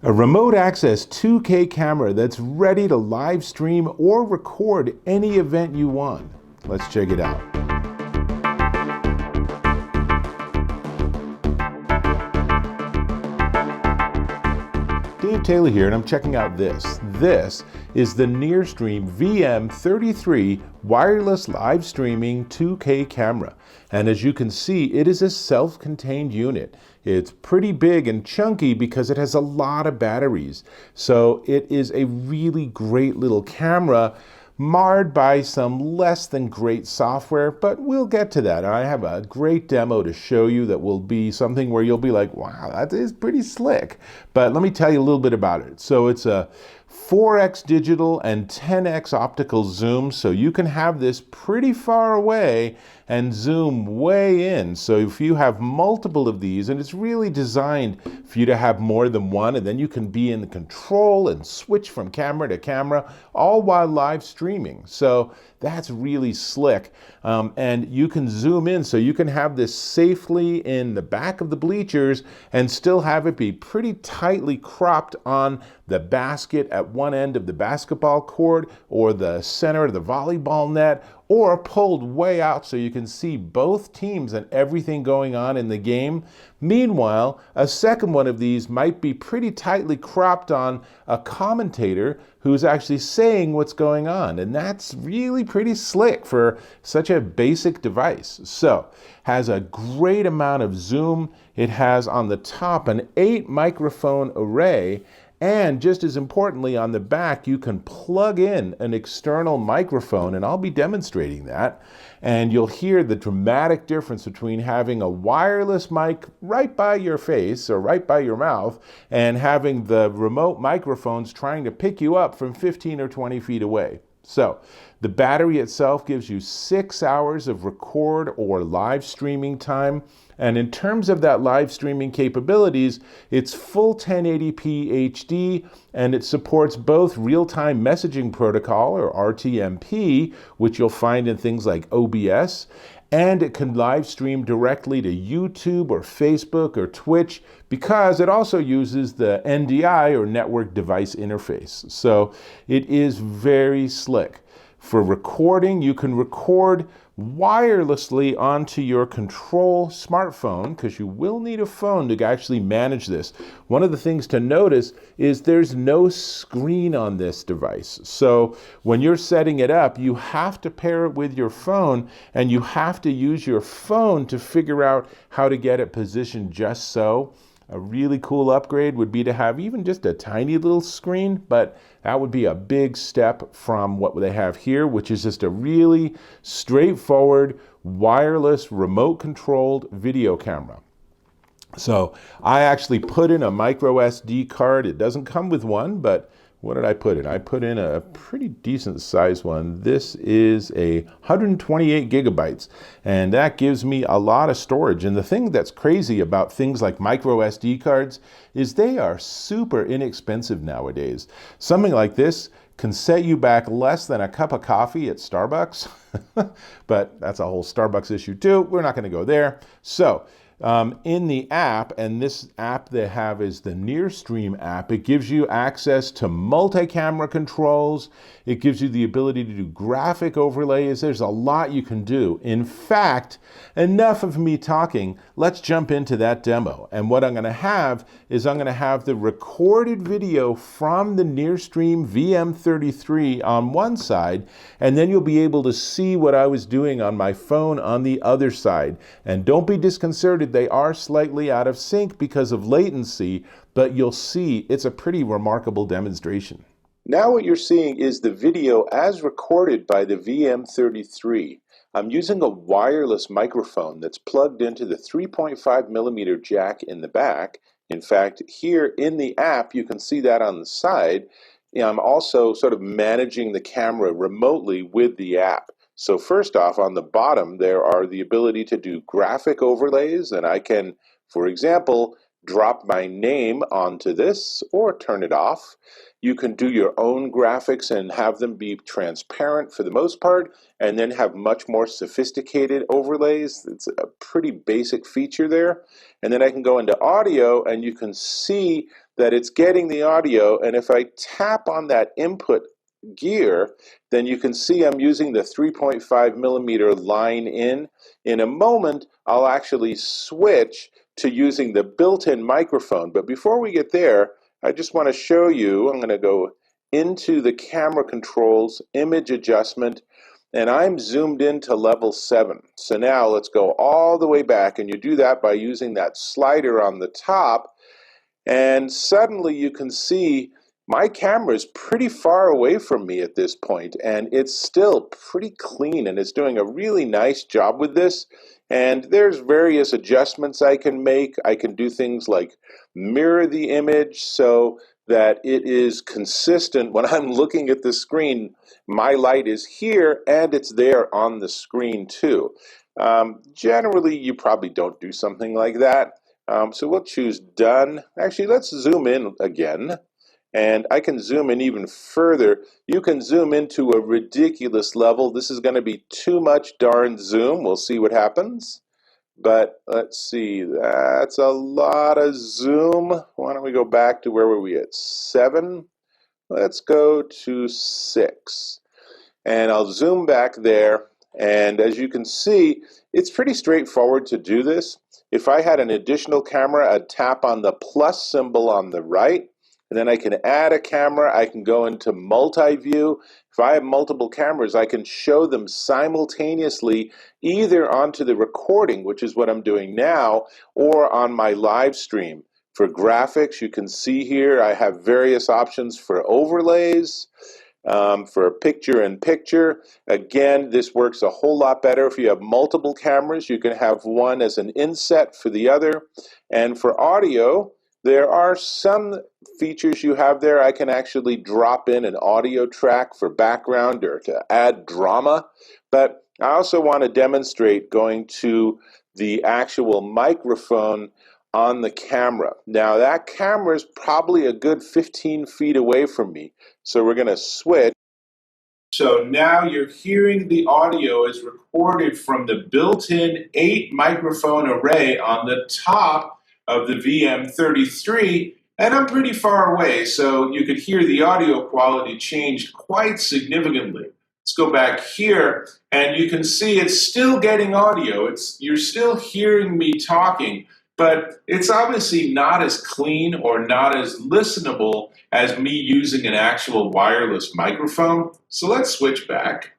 A remote access 2K camera that's ready to live stream or record any event you want. Let's check it out. Dave Taylor here, and I'm checking out this. This is the NearStream VM33 wireless live streaming 2K camera. And as you can see, it is a self-contained unit. It's pretty big and chunky because it has a lot of batteries. So it is a really great little camera, marred by some less than great software, but we'll get to that. I have a great demo to show you that will be something where you'll be like, wow, that is pretty slick. But let me tell you a little bit about it. So it's a 4x digital and 10x optical zoom, so you can have this pretty far away and zoom way in. So if you have multiple of these, and it's really designed for you to have more than one, and then you can be in the control and switch from camera to camera, all while live streaming. So that's really slick. And you can zoom in, so you can have this safely in the back of the bleachers and still have it be pretty tightly cropped on the basket at one end of the basketball court or the center of the volleyball net, or pulled way out so you can see both teams and everything going on in the game. Meanwhile, a second one of these might be pretty tightly cropped on a commentator who's actually saying what's going on. And that's really pretty slick for such a basic device. So, has a great amount of zoom. It has on the top an 8 microphone array. And just as importantly, on the back, you can plug in an external microphone, and I'll be demonstrating that. And you'll hear the dramatic difference between having a wireless mic right by your face or right by your mouth and having the remote microphones trying to pick you up from 15 or 20 feet away. So the battery itself gives you 6 hours of record or live streaming time. And in terms of that live streaming capabilities, it's full 1080p HD, and it supports both real-time messaging protocol, or RTMP, which you'll find in things like OBS, and it can live stream directly to YouTube or Facebook or Twitch because it also uses the NDI, or network device interface. So it is very slick. For recording, you can record wirelessly onto your control smartphone, because you will need a phone to actually manage this. One of the things to notice is there's no screen on this device. So when you're setting it up, you have to pair it with your phone, and you have to use your phone to figure out how to get it positioned just so. A really cool upgrade would be to have even just a tiny little screen, but that would be a big step from what they have here, which is just a really straightforward, wireless, remote-controlled video camera. So I actually put in a micro SD card. It doesn't come with one, but what did I put in? I put in a pretty decent size one. This is a 128 gigabytes, and that gives me a lot of storage. And the thing that's crazy about things like micro SD cards is they are super inexpensive nowadays. Something like this can set you back less than a cup of coffee at Starbucks, but that's a whole Starbucks issue too. We're not going to go there. So in the app, and this app they have is the NearStream app, it gives you access to multi-camera controls. It gives you the ability to do graphic overlays. There's a lot you can do. In fact, enough of me talking. Let's jump into that demo. And what I'm going to have is I'm going to have the recorded video from the NearStream VM33 on one side, and then you'll be able to see what I was doing on my phone on the other side. And don't be disconcerted. They are slightly out of sync because of latency, but you'll see it's a pretty remarkable demonstration. Now what you're seeing is the video as recorded by the VM33. I'm using a wireless microphone that's plugged into the 3.5 millimeter jack in the back. In fact, here in the app, you can see that on the side. I'm also sort of managing the camera remotely with the app. So first off, on the bottom, there are the ability to do graphic overlays, and I can, for example, drop my name onto this or turn it off. You can do your own graphics and have them be transparent for the most part, and then have much more sophisticated overlays. It's a pretty basic feature there. And then I can go into audio, and you can see that it's getting the audio, and if I tap on that input gear, then you can see I'm using the 3.5 millimeter line in. In a moment, I'll actually switch to using the built-in microphone. But before we get there, I just want to show you, I'm going to go into the camera controls, image adjustment, and I'm zoomed into level 7. So now let's go all the way back, and you do that by using that slider on the top, and suddenly you can see my camera is pretty far away from me at this point, and it's still pretty clean, and it's doing a really nice job with this. And there's various adjustments I can make. I can do things like mirror the image so that it is consistent. When I'm looking at the screen, my light is here and it's there on the screen too. Generally, you probably don't do something like that. So we'll choose done. Actually, let's zoom in again. And I can zoom in even further. You can zoom into a ridiculous level. This is going to be too much darn zoom. We'll see what happens. But let's see, that's a lot of zoom. Why don't we go back to where were we at? 7. Let's go to 6. And I'll zoom back there. And as you can see, it's pretty straightforward to do this. If I had an additional camera, I'd tap on the plus symbol on the right. And then I can add a camera. I can go into multi-view. If I have multiple cameras, I can show them simultaneously either onto the recording, which is what I'm doing now, or on my live stream. For graphics, you can see here I have various options for overlays. For picture-in-picture. Again, this works a whole lot better if you have multiple cameras. You can have one as an inset for the other. And for audio, there are some features you have there. I can actually drop in an audio track for background or to add drama. But I also want to demonstrate going to the actual microphone on the camera. Now that camera is probably a good 15 feet away from me. So we're going to switch. So now you're hearing the audio is recorded from the built-in 8 microphone array on the top of the VM33, and I'm pretty far away, so you could hear the audio quality change quite significantly. Let's go back here, and you can see it's still getting audio. You're still hearing me talking, but it's obviously not as clean or not as listenable as me using an actual wireless microphone. So let's switch back.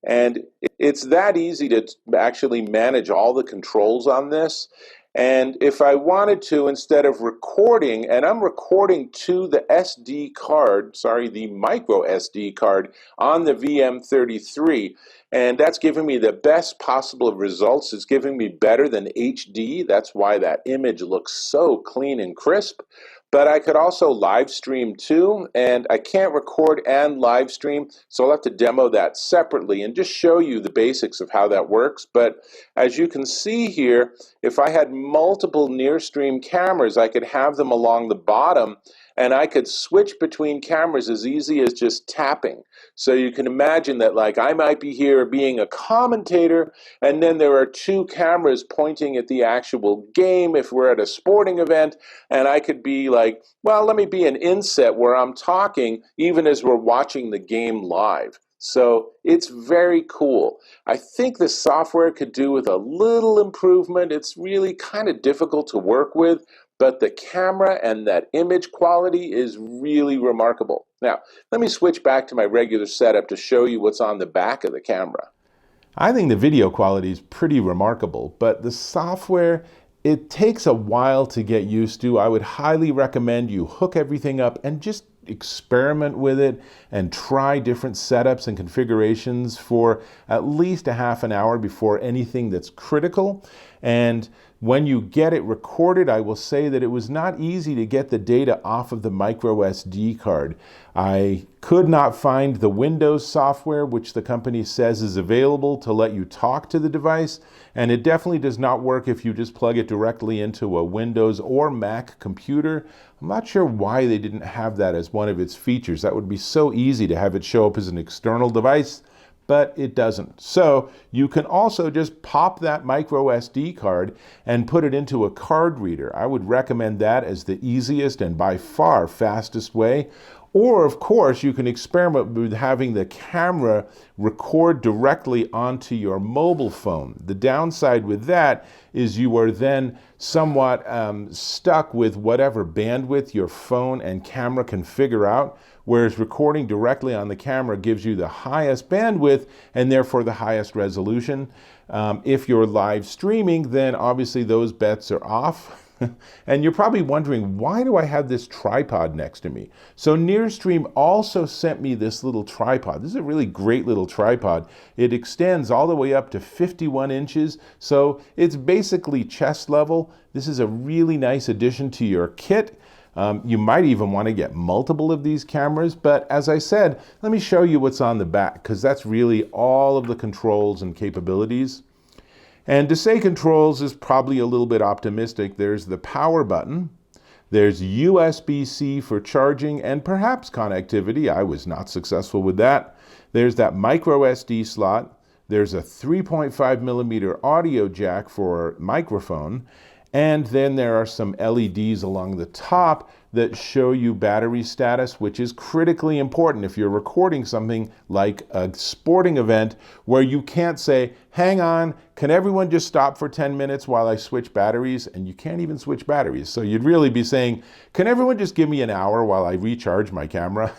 And it's that easy to actually manage all the controls on this. And if I wanted to, instead of recording, and I'm recording to the SD card, the micro SD card on the VM33, and that's giving me the best possible results. It's giving me better than HD. That's why that image looks so clean and crisp. But I could also live stream too, and I can't record and live stream, so I'll have to demo that separately and just show you the basics of how that works. But as you can see here, if I had multiple NearStream cameras, I could have them along the bottom, and I could switch between cameras as easy as just tapping. So you can imagine that, like, I might be here being a commentator, and then there are 2 cameras pointing at the actual game if we're at a sporting event, and I could be like, well, let me be an inset where I'm talking even as we're watching the game live. So it's very cool. I think the software could do with a little improvement. It's really kind of difficult to work with, but the camera and that image quality is really remarkable. Now, let me switch back to my regular setup to show you what's on the back of the camera. I think the video quality is pretty remarkable, but the software, it takes a while to get used to. I would highly recommend you hook everything up and just experiment with it and try different setups and configurations for at least a half an hour before anything that's critical. And when you get it recorded, I will say that it was not easy to get the data off of the micro SD card. I could not find the Windows software, which the company says is available to let you talk to the device, and it definitely does not work if you just plug it directly into a Windows or Mac computer. I'm not sure why they didn't have that as one of its features. That would be so easy to have it show up as an external device, but it doesn't. So you can also just pop that micro SD card and put it into a card reader. I would recommend that as the easiest and by far fastest way. Or, of course, you can experiment with having the camera record directly onto your mobile phone. The downside with that is you are then somewhat stuck with whatever bandwidth your phone and camera can figure out, whereas recording directly on the camera gives you the highest bandwidth and therefore the highest resolution. If you're live streaming, then obviously those bets are off. And you're probably wondering, why do I have this tripod next to me? So NearStream also sent me this little tripod. This is a really great little tripod. It extends all the way up to 51 inches, so it's basically chest level. This is a really nice addition to your kit. You might even want to get multiple of these cameras, but as I said, let me show you what's on the back, because that's really all of the controls and capabilities. And to say controls is probably a little bit optimistic. There's the power button, there's USB-C for charging and perhaps connectivity. I was not successful with that. There's that micro SD slot, there's a 3.5 millimeter audio jack for microphone, and then there are some LEDs along the top that show you battery status, which is critically important if you're recording something like a sporting event where you can't say, hang on, can everyone just stop for 10 minutes while I switch batteries? And you can't even switch batteries. So you'd really be saying, can everyone just give me an hour while I recharge my camera?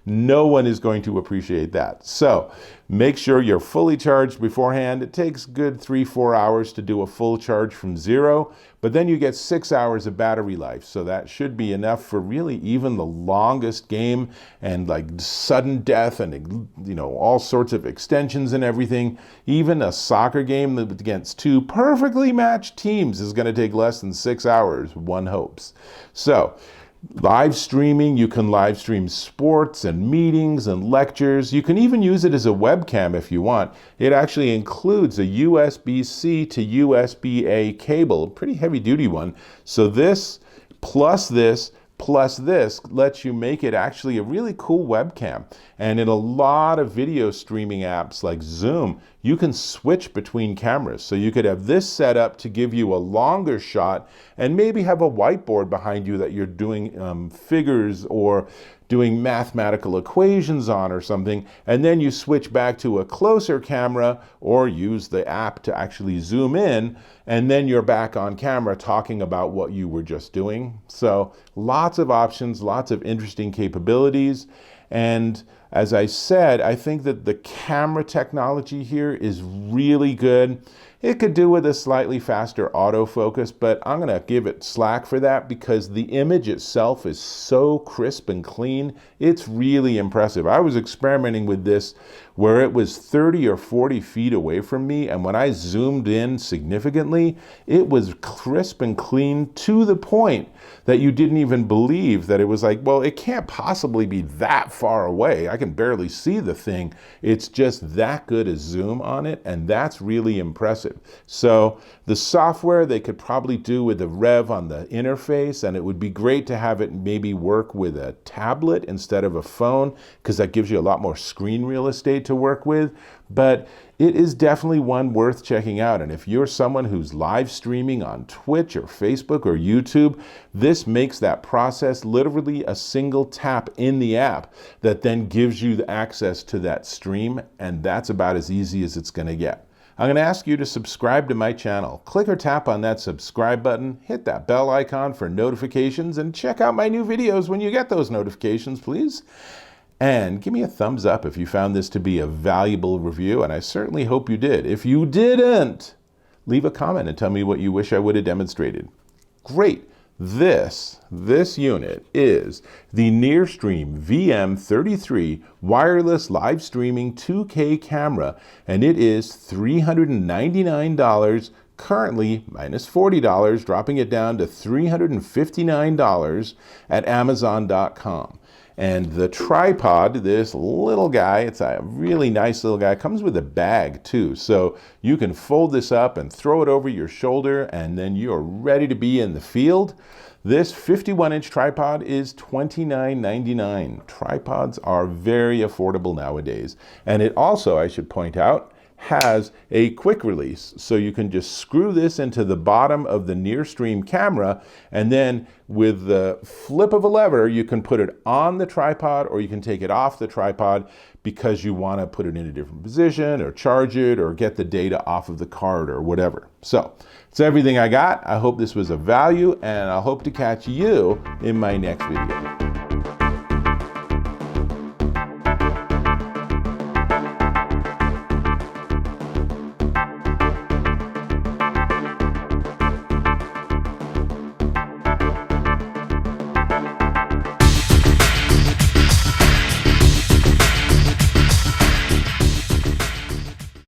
No one is going to appreciate that. So make sure you're fully charged beforehand. It takes good 3-4 hours to do a full charge from zero, but then you get 6 hours of battery life. So that should be enough for really even the longest game and like sudden death and, you know, all sorts of extensions and everything. Even a soccer game against two perfectly matched teams is going to take less than 6 hours, one hopes. So live streaming, you can live stream sports and meetings and lectures. You can even use it as a webcam if you want. It actually includes a USB-C to USB-A cable, a pretty heavy duty one. So this plus this lets you make it actually a really cool webcam. And in a lot of video streaming apps like Zoom, you can switch between cameras. So you could have this set up to give you a longer shot and maybe have a whiteboard behind you that you're doing figures or doing mathematical equations on or something, and then you switch back to a closer camera or use the app to actually zoom in, and then you're back on camera talking about what you were just doing. So lots of options, lots of interesting capabilities. And as I said, I think that the camera technology here is really good. It could do with a slightly faster autofocus, but I'm going to give it slack for that because the image itself is so crisp and clean. It's really impressive. I was experimenting with this where it was 30 or 40 feet away from me, and when I zoomed in significantly, it was crisp and clean to the point that you didn't even believe that it was like, well, it can't possibly be that far away. I can barely see the thing. It's just that good a zoom on it, and that's really impressive. So the software they could probably do with the Rev on the interface, and it would be great to have it maybe work with a tablet instead of a phone, because that gives you a lot more screen real estate to work with. But it is definitely one worth checking out. And if you're someone who's live streaming on Twitch or Facebook or YouTube, this makes that process literally a single tap in the app that then gives you the access to that stream. And that's about as easy as it's going to get. I'm going to ask you to subscribe to my channel. Click or tap on that subscribe button, hit that bell icon for notifications, and check out my new videos when you get those notifications, please. And give me a thumbs up if you found this to be a valuable review, and I certainly hope you did. If you didn't, leave a comment and tell me what you wish I would have demonstrated. Great. This unit is the NearStream VM33 wireless live streaming 2K camera, and it is $399, currently minus $40, dropping it down to $359 at Amazon.com. And the tripod, this little guy, it's a really nice little guy, comes with a bag too. So you can fold this up and throw it over your shoulder, and then you're ready to be in the field. This 51-inch tripod is $29.99. Tripods are very affordable nowadays. And it also, I should point out, has a quick release, so you can just screw this into the bottom of the NearStream camera, and then with the flip of a lever you can put it on the tripod, or you can take it off the tripod because you want to put it in a different position or charge it or get the data off of the card or whatever. So it's everything I got. I hope this was of value, and I hope to catch you in my next video.